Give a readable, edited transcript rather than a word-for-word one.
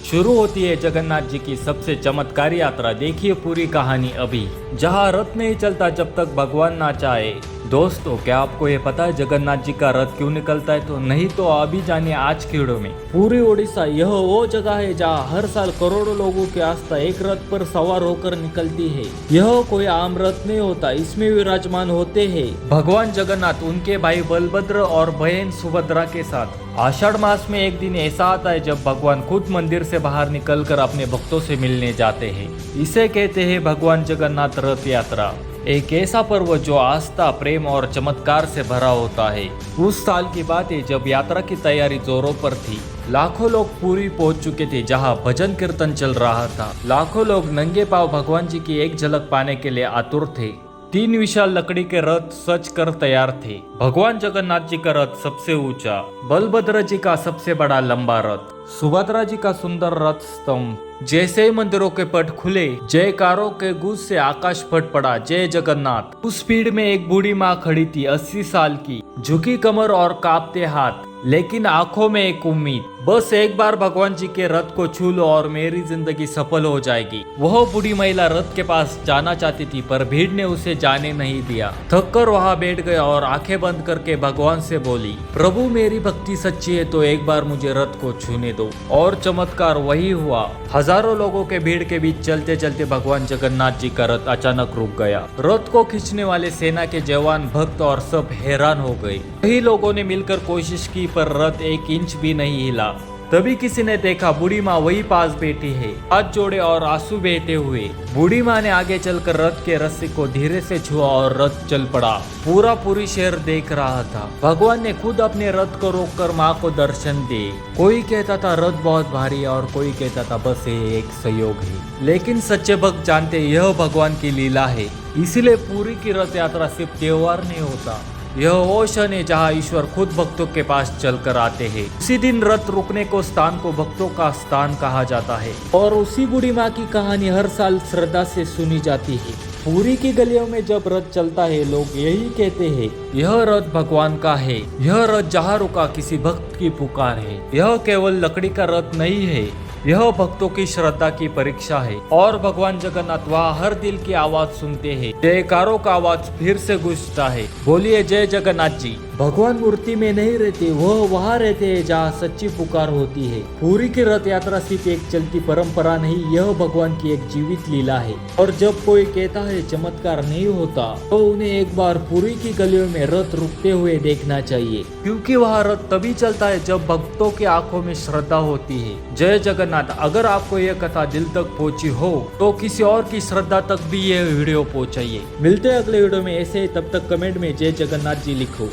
शुरू होती है जगन्नाथ जी की सबसे चमत्कारी यात्रा। देखिए पूरी कहानी अभी। जहां रथ नहीं चलता जब तक भगवान ना चाहे। दोस्तों, क्या आपको ये पता है जगन्नाथ जी का रथ क्यों निकलता है? तो नहीं तो अभी जानिए आज की वीडियो में। पूरी ओडिशा यह वो जगह है जहाँ हर साल करोड़ों लोगों की आस्था एक रथ पर सवार होकर निकलती है। यह कोई आम रथ नहीं होता, इसमें विराजमान होते हैं भगवान जगन्नाथ, उनके भाई बलभद्र और बहन सुभद्रा के साथ। आषाढ़ मास में एक दिन ऐसा आता है जब भगवान खुद मंदिर से बाहर निकलकर अपने भक्तों से मिलने जाते हैं। इसे कहते हैं भगवान जगन्नाथ रथ यात्रा। एक ऐसा पर्व जो आस्था, प्रेम और चमत्कार से भरा होता है। उस साल की बात है जब यात्रा की तैयारी जोरों पर थी। लाखों लोग पुरी पहुंच चुके थे जहां भजन कीर्तन चल रहा था। लाखों लोग नंगे पांव भगवान जी की एक झलक पाने के लिए आतुर थे। 3 विशाल लकड़ी के रथ सज कर तैयार थे। भगवान जगन्नाथ जी का रथ सबसे ऊंचा, बलभद्र जी का सबसे बड़ा लंबा रथ, सुभद्रा जी का सुंदर रथ स्तंभ। जैसे ही मंदिरों के पट खुले, जयकारों के गूंज से आकाश फट पड़ा। जय जगन्नाथ। उस भीड़ में एक बूढ़ी माँ खड़ी थी, 80 साल की, झुकी कमर और कांपते हाथ, लेकिन आंखों में एक उम्मीद। बस एक बार भगवान जी के रथ को छू लो और मेरी जिंदगी सफल हो जाएगी। वह बूढ़ी महिला रथ के पास जाना चाहती थी पर भीड़ ने उसे जाने नहीं दिया। थक कर वहाँ बैठ गया और आंखें बंद करके भगवान से बोली, प्रभु मेरी भक्ति सच्ची है तो एक बार मुझे रथ को छूने दो। और चमत्कार वही हुआ। हजारों लोगों के भीड़ के बीच चलते चलते भगवान जगन्नाथ जी का रथ अचानक रुक गया। रथ को खींचने वाले सेना के जवान, भक्त और सब हैरान हो गए। कई लोगों ने मिलकर कोशिश की पर रथ 1 इंच भी नहीं हिला। तभी किसी ने देखा बूढ़ी माँ वही पास बैठी है, हाथ जोड़े और आंसू बहते हुए। बूढ़ी माँ ने आगे चलकर रथ के रस्सी को धीरे से छुआ और रथ चल पड़ा। पूरी शहर देख रहा था। भगवान ने खुद अपने रथ को रोककर माँ को दर्शन दिए। कोई कहता था रथ बहुत भारी है और कोई कहता था बस ये एक संयोग है। लेकिन सच्चे भक्त जानते यह भगवान की लीला है। इसीलिए पूरी की रथ यात्रा सिर्फ त्योहार नहीं होता, यह वो क्षण है जहाँ ईश्वर खुद भक्तों के पास चलकर आते हैं। उसी दिन रथ रुकने को स्थान को भक्तों का स्थान कहा जाता है। और उसी बूढ़ी माँ की कहानी हर साल श्रद्धा से सुनी जाती है। पूरी की गलियों में जब रथ चलता है लोग यही कहते हैं, यह रथ भगवान का है। यह रथ जहाँ रुका किसी भक्त की पुकार है। यह केवल लकड़ी का रथ नहीं है, यह भक्तों की श्रद्धा की परीक्षा है। और भगवान जगन्नाथ वहाँ हर दिल की आवाज सुनते हैं। जयकारों का आवाज फिर से गूंजता है। बोलिए जय जगन्नाथ जी। भगवान मूर्ति में नहीं रहते, वह वहाँ रहते हैं जहाँ सच्ची पुकार होती है। पूरी की रथ यात्रा सिर्फ एक चलती परंपरा नहीं, यह भगवान की एक जीवित लीला है। और जब कोई कहता है चमत्कार नहीं होता तो उन्हें एक बार पूरी की गलियों में रथ रुकते हुए देखना चाहिए, क्योंकि वह रथ तभी चलता है जब भक्तों की आंखों में श्रद्धा होती है। जय जगन्नाथ। अगर आपको यह कथा दिल तक पहुंची हो तो किसी और की श्रद्धा तक भी यह वीडियो पहुंचाइए। मिलते हैं अगले वीडियो में ऐसे। तब तक कमेंट में जय जगन्नाथ जी लिखो।